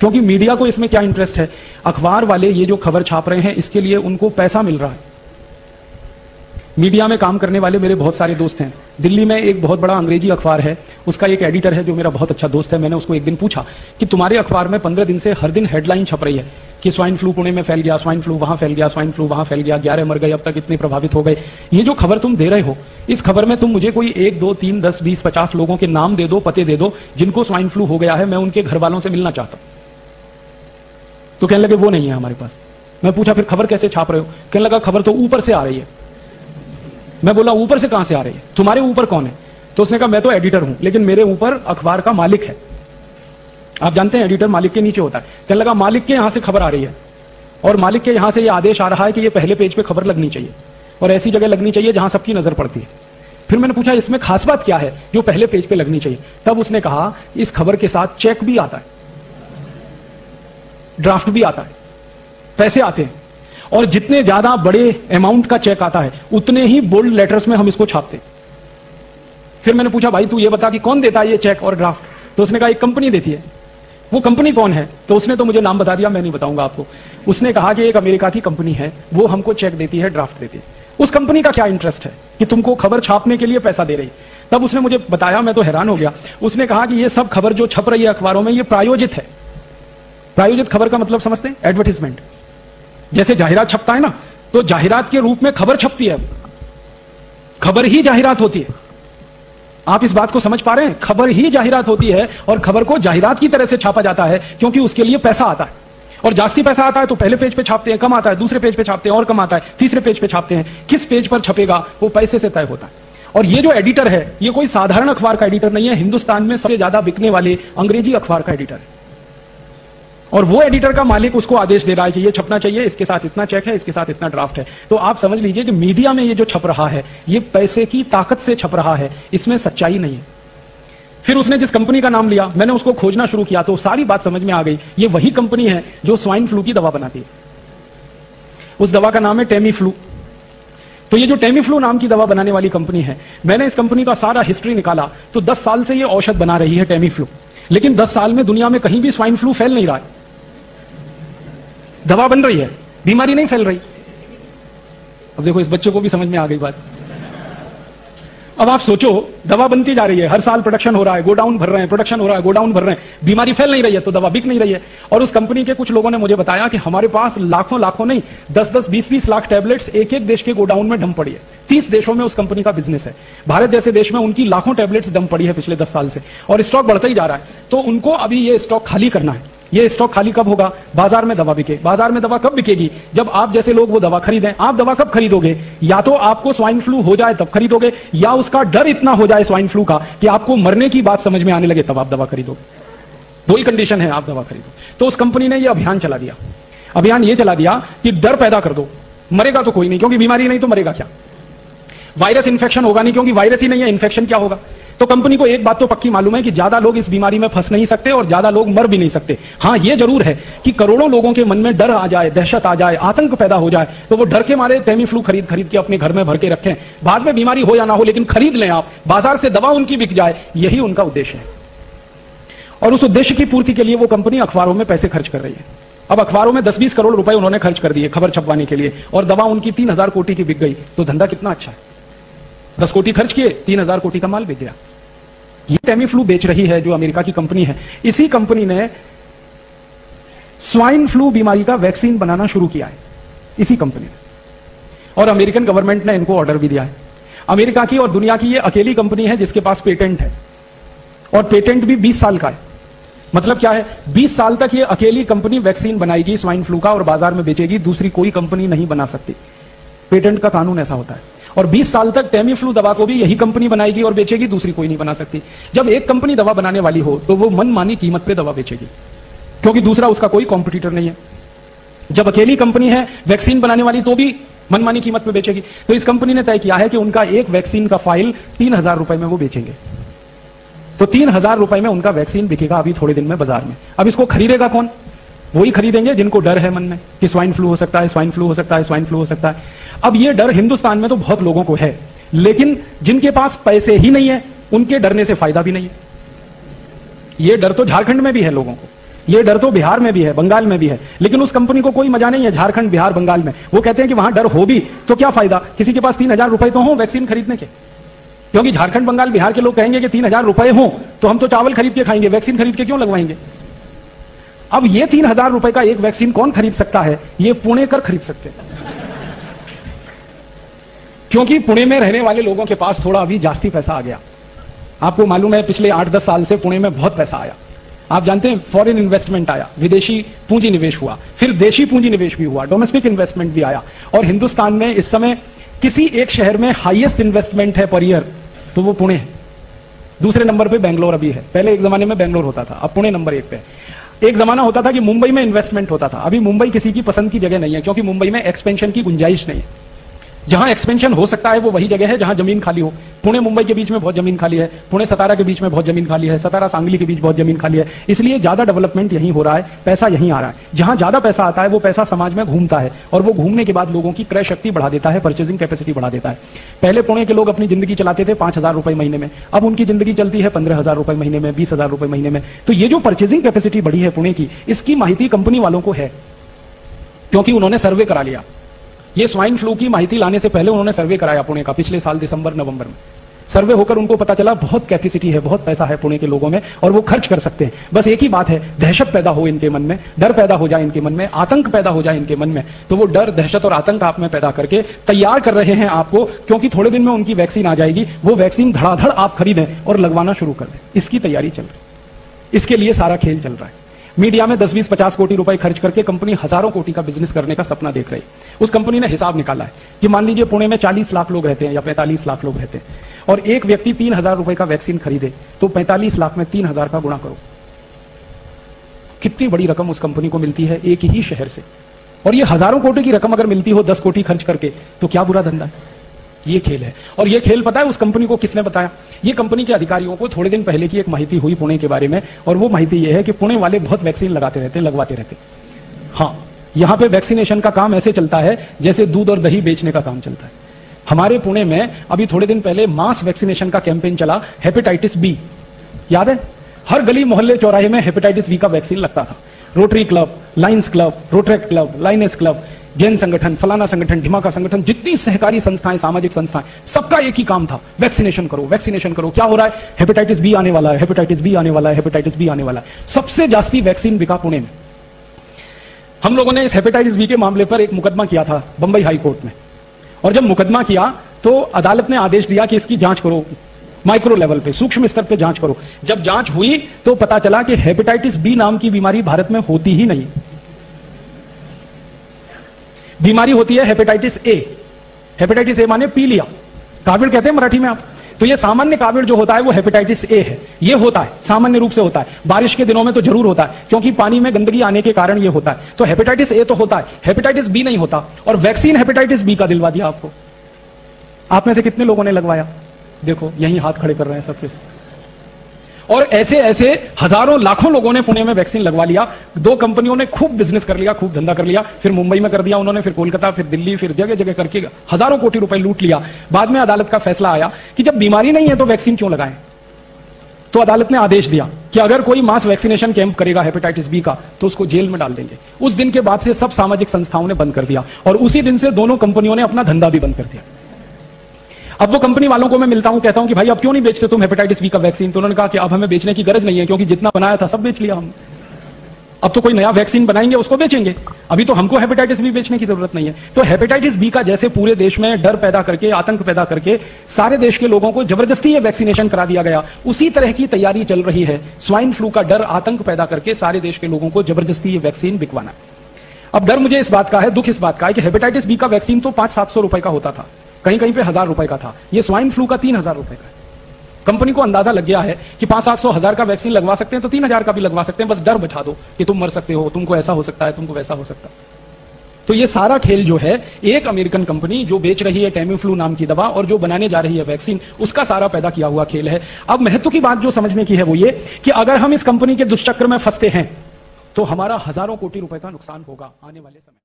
क्योंकि मीडिया को इसमें क्या इंटरेस्ट है, अखबार वाले ये जो खबर छाप रहे हैं इसके लिए उनको पैसा मिल रहा है। मीडिया में काम करने वाले मेरे बहुत सारे दोस्त हैं। दिल्ली में एक बहुत बड़ा अंग्रेजी अखबार है, उसका एक एडिटर है जो मेरा बहुत अच्छा दोस्त है। मैंने उसको एक दिन पूछा कि तुम्हारे अखबार में 15 दिन से हर दिन हेडलाइन छप रही है कि स्वाइन फ्लू पुणे में फैल गया, स्वाइन फ्लू वहां फैल गया, स्वाइन फ्लू वहां फैल गया, 11 मर गए, अब तक इतने प्रभावित हो गए। ये जो खबर तुम दे रहे हो, इस खबर में तुम मुझे कोई 1, 2, 3, 10, 20, 50 लोगों के नाम दे दो, पते दे दो जिनको स्वाइन फ्लू हो गया है, मैं उनके घर वालों से मिलना चाहता हूं। तो कहने लगे वो नहीं है हमारे पास। मैं पूछा फिर खबर कैसे छाप रहे हो? कहने लगा खबर तो ऊपर से आ रही है। मैं बोला ऊपर से कहां से आ रही है? तुम्हारे ऊपर कौन है? तो उसने कहा मैं तो एडिटर हूं, लेकिन मेरे ऊपर अखबार का मालिक है। आप जानते हैं एडिटर मालिक के नीचे होता है। कहने लगा मालिक के यहां से खबर आ रही है और मालिक के यहां से यह आदेश आ रहा है कि ये पहले पेज पे खबर लगनी चाहिए और ऐसी जगह लगनी चाहिए जहां सबकी नजर पड़ती है। फिर मैंने पूछा इसमें खास बात क्या है जो पहले पेज पे लगनी चाहिए? तब उसने कहा इस खबर के साथ चेक भी आता है, ड्राफ्ट भी आता है, पैसे आते हैं, और जितने ज्यादा बड़े अमाउंट का चेक आता है उतने ही बोल्ड लेटर्स में हम इसको छापते हैं। फिर मैंने पूछा भाई तू ये बता कि कौन देता है ये चेक और ड्राफ्ट? तो उसने कहा एक कंपनी देती है। वो कंपनी कौन है? तो उसने तो मुझे नाम बता दिया, मैं नहीं बताऊंगा आपको। उसने कहा कि एक अमेरिका की कंपनी है, वो हमको चेक देती है, ड्राफ्ट देती है। उस कंपनी का क्या इंटरेस्ट है कि तुमको खबर छापने के लिए पैसा दे रही? तब उसने मुझे बताया, मैं तो हैरान हो गया। उसने कहा कि ये सब खबर जो छप रही है अखबारों में ये प्रायोजित है। प्रायोजित खबर का मतलब समझते हैं? एडवर्टीजमेंट। जैसे जाहिरात छपता है ना, तो जाहिरात के रूप में खबर छपती है, खबर ही जाहिरात होती है। आप इस बात को समझ पा रहे हैं? खबर ही जाहिरात होती है और खबर को जाहिरात की तरह से छापा जाता है क्योंकि उसके लिए पैसा आता है। और जास्ती पैसा आता है तो पहले पेज पे छापते हैं, कम आता है दूसरे पेज पे छापते हैं, और कम आता है तीसरे पेज पे छापते हैं। किस पेज पर छपेगा वो पैसे से तय होता है। और ये जो एडिटर है ये कोई साधारण अखबार का एडिटर नहीं है, हिंदुस्तान में सबसे ज्यादा बिकने वाले अंग्रेजी अखबार का एडिटर है। और वो एडिटर का मालिक उसको आदेश दे रहा है कि ये छपना चाहिए, इसके साथ इतना चेक है, इसके साथ इतना ड्राफ्ट है। तो आप समझ लीजिए कि मीडिया में ये जो छप रहा है ये पैसे की ताकत से छप रहा है, इसमें सच्चाई नहीं है। फिर उसने जिस कंपनी का नाम लिया, मैंने उसको खोजना शुरू किया तो सारी बात समझ में आ गई। ये वही कंपनी है जो स्वाइन फ्लू की दवा बनाती है। उस दवा का नाम है टेमी फ्लू। तो ये जो टेमी फ्लू नाम की दवा बनाने वाली कंपनी है, मैंने इस कंपनी का सारा हिस्ट्री निकाला तो 10 साल से ये औषध बना रही है टेमी फ्लू। लेकिन 10 साल में दुनिया में कहीं भी स्वाइन फ्लू फैल नहीं रहा है। दवा बन रही है, बीमारी नहीं फैल रही। अब देखो इस बच्चे को भी समझ में आ गई बात। अब आप सोचो दवा बनती जा रही है, हर साल प्रोडक्शन हो रहा है, गोडाउन भर रहे हैं, प्रोडक्शन हो रहा है, गोडाउन भर रहे हैं, बीमारी फैल नहीं रही है तो दवा बिक नहीं रही है। और उस कंपनी के कुछ लोगों ने मुझे बताया कि हमारे पास लाखों लाखों नहीं 10-10, 20-20 लाख टैबलेट्स एक एक देश के गोडाउन में डंप पड़ी है। 30 देशों में उस कंपनी का बिजनेस है। भारत जैसे देश में उनकी लाखों टैबलेट्स डंप पड़ी है पिछले 10 साल से, और स्टॉक बढ़ता ही जा रहा है। तो उनको अभी ये स्टॉक खाली करना है। ये स्टॉक खाली कब होगा? बाजार में दवा बिके। बाजार में दवा कब बिकेगी? जब आप जैसे लोग वो दवा खरीदें। आप दवा कब खरीदोगे? या तो आपको स्वाइन फ्लू हो जाए तब खरीदोगे, या उसका डर इतना हो जाए स्वाइन फ्लू का कि आपको मरने की बात समझ में आने लगे तब आप दवा खरीदोगे। दो ही कंडीशन है आप दवा खरीदो। तो उस कंपनी ने ये अभियान चला दिया। अभियान ये चला दिया कि डर पैदा कर दो, मरेगा तो कोई नहीं क्योंकि बीमारी नहीं तो मरेगा क्या? वायरस इंफेक्शन होगा नहीं क्योंकि वायरस ही नहीं है, इंफेक्शन क्या होगा? तो कंपनी को एक बात तो पक्की मालूम है कि ज्यादा लोग इस बीमारी में फंस नहीं सकते और ज्यादा लोग मर भी नहीं सकते। हां ये जरूर है कि करोड़ों लोगों के मन में डर आ जाए, दहशत आ जाए, आतंक पैदा हो जाए, तो वो डर के मारे टेमी फ्लू खरीद खरीद के अपने घर में भर के रखें। बाद में बीमारी हो या ना हो लेकिन खरीद लें आप, बाजार से दवा उनकी बिक जाए, यही उनका उद्देश्य है। और उस उद्देश्य की पूर्ति के लिए वो कंपनी अखबारों में पैसे खर्च कर रही है। अब अखबारों में 10-20 करोड़ रुपए उन्होंने खर्च कर दिए खबर छपवाने के लिए, और दवा उनकी 3000 कोटी की बिक गई। तो धंधा कितना अच्छा है। 10 कोटी खर्च किए, 3000 कोटी का माल बिक गया। ये टेमी फ्लू बेच रही है जो अमेरिका की कंपनी है। इसी कंपनी ने स्वाइन फ्लू बीमारी का वैक्सीन बनाना शुरू किया है, इसी कंपनी ने। और अमेरिकन गवर्नमेंट ने इनको ऑर्डर भी दिया है। अमेरिका की और दुनिया की ये अकेली कंपनी है जिसके पास पेटेंट है, और पेटेंट भी 20 साल का है। मतलब क्या है? 20 साल तक ये अकेली कंपनी वैक्सीन बनाएगी स्वाइन फ्लू का और बाजार में बेचेगी, दूसरी कोई कंपनी नहीं बना सकती। पेटेंट का कानून ऐसा होता है। और 20 साल तक टेमी फ्लू दवा को भी यही कंपनी बनाएगी और बेचेगी, दूसरी कोई नहीं बना सकती। जब एक कंपनी दवा बनाने वाली हो तो वो मनमानी कीमत पे दवा बेचेगी क्योंकि दूसरा उसका कोई कॉम्पिटिटर नहीं है। जब अकेली कंपनी है वैक्सीन बनाने वाली तो भी मनमानी कीमत पे बेचेगी। तो इस कंपनी ने तय किया है कि उनका एक वैक्सीन का फाइल 3000 रुपए में वो बेचेंगे। तो 3000 रुपए में उनका वैक्सीन बिकेगा अभी थोड़े दिन में बाजार में। अब इसको खरीदेगा कौन? वही खरीदेंगे जिनको डर है मन में कि स्वाइन फ्लू हो सकता है, स्वाइन फ्लू हो सकता है, स्वाइन फ्लू हो सकता है। अब ये डर हिंदुस्तान में तो बहुत लोगों को है, लेकिन जिनके पास पैसे ही नहीं है उनके डरने से फायदा भी नहीं है। ये डर तो झारखंड में भी है लोगों को, ये डर तो बिहार में भी है, बंगाल में भी है, लेकिन उस कंपनी को कोई मजा नहीं है झारखंड, बिहार, बंगाल में। वो कहते हैं कि वहां डर हो भी तो क्या फायदा, किसी के पास 3,000 रुपए तो हो वैक्सीन खरीदने के। क्योंकि झारखंड, बंगाल, बिहार के लोग कहेंगे कि 3,000 रुपए हो तो हम तो चावल खरीद के खाएंगे, वैक्सीन खरीद के क्यों लगवाएंगे। अब ये 3,000 रुपए का एक वैक्सीन कौन खरीद सकता है, ये पुणेकर खरीद सकते हैं। क्योंकि पुणे में रहने वाले लोगों के पास थोड़ा अभी जास्ती पैसा आ गया। आपको मालूम है पिछले 8-10 साल से पुणे में बहुत पैसा आया। आप जानते हैं फॉरेन इन्वेस्टमेंट आया, विदेशी पूंजी निवेश हुआ, फिर देशी पूंजी निवेश भी हुआ, डोमेस्टिक इन्वेस्टमेंट भी आया। और हिंदुस्तान में इस समय किसी एक शहर में हाईएस्ट इन्वेस्टमेंट है पर ईयर तो वो पुणे है। दूसरे नंबर पे बेंगलोर अभी है, पहले एक जमाने में बेंगलोर होता था, अब पुणे नंबर 1 पे। एक जमाना होता था कि मुंबई में इन्वेस्टमेंट होता था, अभी मुंबई किसी की पसंद की जगह नहीं है, क्योंकि मुंबई में एक्सपेंशन की गुंजाइश नहीं है। जहां एक्सपेंशन हो सकता है वो वही जगह है जहां जमीन खाली हो। पुणे मुंबई के बीच में बहुत जमीन खाली है, पुणे सतारा के बीच में बहुत जमीन खाली है, सतारा सांगली के बीच बहुत जमीन खाली है, इसलिए ज्यादा डेवलपमेंट यहीं हो रहा है, पैसा यहीं आ रहा है। जहां ज्यादा पैसा आता है वो पैसा समाज में घूमता है और वो घूमने के बाद लोगों की क्रय शक्ति बढ़ा देता है, परचेजिंग कैपेसिटी बढ़ा देता है। पहले पुणे के लोग अपनी जिंदगी चलाते थे 5,000 रुपए महीने में, अब उनकी जिंदगी चलती है 15,000 रुपए महीने में, 20,000 रुपए महीने में। तो ये जो परचेजिंग कैपेसिटी बढ़ी है पुणे की, इसकी माहिती कंपनी वालों को है, क्योंकि उन्होंने सर्वे करा लिया। ये स्वाइन फ्लू की माहिती लाने से पहले उन्होंने सर्वे कराया पुणे का, पिछले साल दिसंबर-नवंबर में। सर्वे होकर उनको पता चला बहुत कैपेसिटी है, बहुत पैसा है पुणे के लोगों में और वो खर्च कर सकते हैं। बस एक ही बात है, दहशत पैदा हो इनके मन में, डर पैदा हो जाए इनके मन में, आतंक पैदा हो जाए इनके मन में, तो वो डर, दहशत और आतंक आप में पैदा करके तैयार कर रहे हैं आपको, क्योंकि थोड़े दिन में उनकी वैक्सीन आ जाएगी, वो वैक्सीन धड़ाधड़ आप खरीदें और लगवाना शुरू कर दें। इसकी तैयारी चल रही है, इसके लिए सारा खेल चल रहा है। मीडिया में 10, 20, 50 कोटी रुपए खर्च करके कंपनी हजारों कोटी का बिजनेस करने का सपना देख रही है। उस कंपनी ने हिसाब निकाला है कि मान लीजिए पुणे में 40 लाख लोग रहते हैं या 45 लाख लोग रहते हैं और एक व्यक्ति 3,000 रुपए का वैक्सीन खरीदे तो 45 लाख में 3,000 का गुणा करो, कितनी बड़ी रकम उस कंपनी को मिलती है एक ही शहर से। और ये हजारों कोटी की रकम अगर मिलती हो 10 कोटी खर्च करके तो क्या बुरा धंधा है। ये खेल है। और ये खेल पता है उस कंपनी को किसने बताया? ये कंपनी के अधिकारियों को थोड़े दिन पहले की एक माहिती हुई पुणे के बारे में, और वो माहिती ये है कि पुणे वाले बहुत वैक्सीन लगाते रहते, लगवाते रहते। हाँ, यहां पे वैक्सीनेशन का काम ऐसे चलता है जैसे दूध और दही बेचने का काम चलता है। हमारे पुणे में अभी थोड़े दिन पहले मास वैक्सीनेशन का कैंपेन चला, हेपेटाइटिस बी, याद है? हर गली मोहल्ले चौराहे में हेपेटाइटिस बी का वैक्सीन लगता था। Rotary club, Lions club, Rotaract club, Lioness club, Jain संगठन, फलाना संगठन, ढिमाका संगठन, जितनी सहकारी संस्थाएं, सामाजिक संस्थाएं, सबका एक ही काम था, वैक्सीनेशन करो, वैक्सीनेशन करो। क्या हो रहा है? हेपेटाइटिस बी आने वाला है, हेपेटाइटिस बी आने वाला है, हेपेटाइटिस बी आने वाला है। सबसे जास्ती वैक्सीन बिका पुणे में। हम लोगों ने इस हेपेटाइटिस बी के मामले पर एक मुकदमा किया था बंबई हाई कोर्ट में, और जब मुकदमा किया तो अदालत ने आदेश दिया कि इसकी जांच करो, माइक्रो लेवल पे, सूक्ष्म स्तर पे जांच करो। जब जांच हुई तो पता चला कि हेपेटाइटिस बी नाम की बीमारी भारत में होती ही नहीं। बीमारी होती है हेपेटाइटिस ए। हेपेटाइटिस ए माने पी लिया, काविड़ कहते हैं मराठी में आप। तो ये सामान्य काविड़ जो होता है वो हेपेटाइटिस ए है। ये होता है, सामान्य रूप से होता है, बारिश के दिनों में तो जरूर होता है क्योंकि पानी में गंदगी आने के कारण ये होता है। तो हेपेटाइटिस ए तो होता है, हेपेटाइटिस बी नहीं होता। और वैक्सीन हेपेटाइटिस बी का दिलवा दिया आपको। आप में से कितने लोगों ने लगवाया? देखो यही हाथ खड़े कर रहे हैं सबके सब। और ऐसे ऐसे हजारों लाखों लोगों ने पुणे में वैक्सीन लगवा लिया। दो कंपनियों ने खूब बिजनेस कर लिया, खूब धंधा कर लिया, फिर मुंबई में कर दिया उन्होंने, फिर कोलकाता, फिर दिल्ली, फिर जगह जगह करके हजारों कोटी रुपए लूट लिया। बाद में अदालत का फैसला आया कि जब बीमारी नहीं है तो वैक्सीन क्यों लगाएं। तो अदालत ने आदेश दिया कि अगर कोई मास वैक्सीनेशन कैंप करेगा हेपेटाइटिस बी का तो उसको जेल में डाल देंगे। उस दिन के बाद से सब सामाजिक संस्थाओं ने बंद कर दिया और उसी दिन से दोनों कंपनियों ने अपना धंधा भी बंद कर दिया। अब वो कंपनी वालों को मैं मिलता हूं, कहता हूं कि भाई अब क्यों नहीं बेचते तुम हेपेटाइटिस बी का वैक्सीन? तो उन्होंने कहा कि अब हमें बेचने की गरज नहीं है क्योंकि जितना बनाया था सब बेच लिया हमने। अब तो कोई नया वैक्सीन बनाएंगे उसको बेचेंगे, अभी तो हमको हेपेटाइटिस बी बेचने की जरूरत नहीं है। तो हेपेटाइटिस बी का जैसे पूरे देश में डर पैदा करके, आतंक पैदा करके सारे देश के लोगों को जबरदस्ती ये वैक्सीनेशन करा दिया गया, उसी तरह की तैयारी चल रही है स्वाइन फ्लू का डर, आतंक पैदा करके सारे देश के लोगों को जबरदस्ती ये वैक्सीन बिकवाना। अब डर मुझे इस बात का है, दुख इस बात का है कि हेपेटाइटिस बी का वैक्सीन तो 500-700 रुपए का होता था, कहीं कहीं पे 1000 रुपए का था। ये स्वाइन फ्लू का 3000 रुपए का है। कंपनी को अंदाजा लग गया है कि 500-700 का वैक्सीन लगवा सकते हैं तो 3000 का भी लगवा सकते हैं, बस डर बचा दो कि तुम मर सकते हो, तुमको ऐसा हो सकता है, तुमको वैसा हो सकता है। तो ये सारा खेल जो है एक अमेरिकन कंपनी जो बेच रही है टेमीफ्लू नाम की दवा और जो बनाने जा रही है वैक्सीन, उसका सारा पैदा किया हुआ खेल है। अब महत्व की बात जो समझने की है वो ये कि अगर हम इस कंपनी के दुष्चक्र में फंसते हैं तो हमारा हजारों कोटि रुपए का नुकसान होगा आने वाले समय।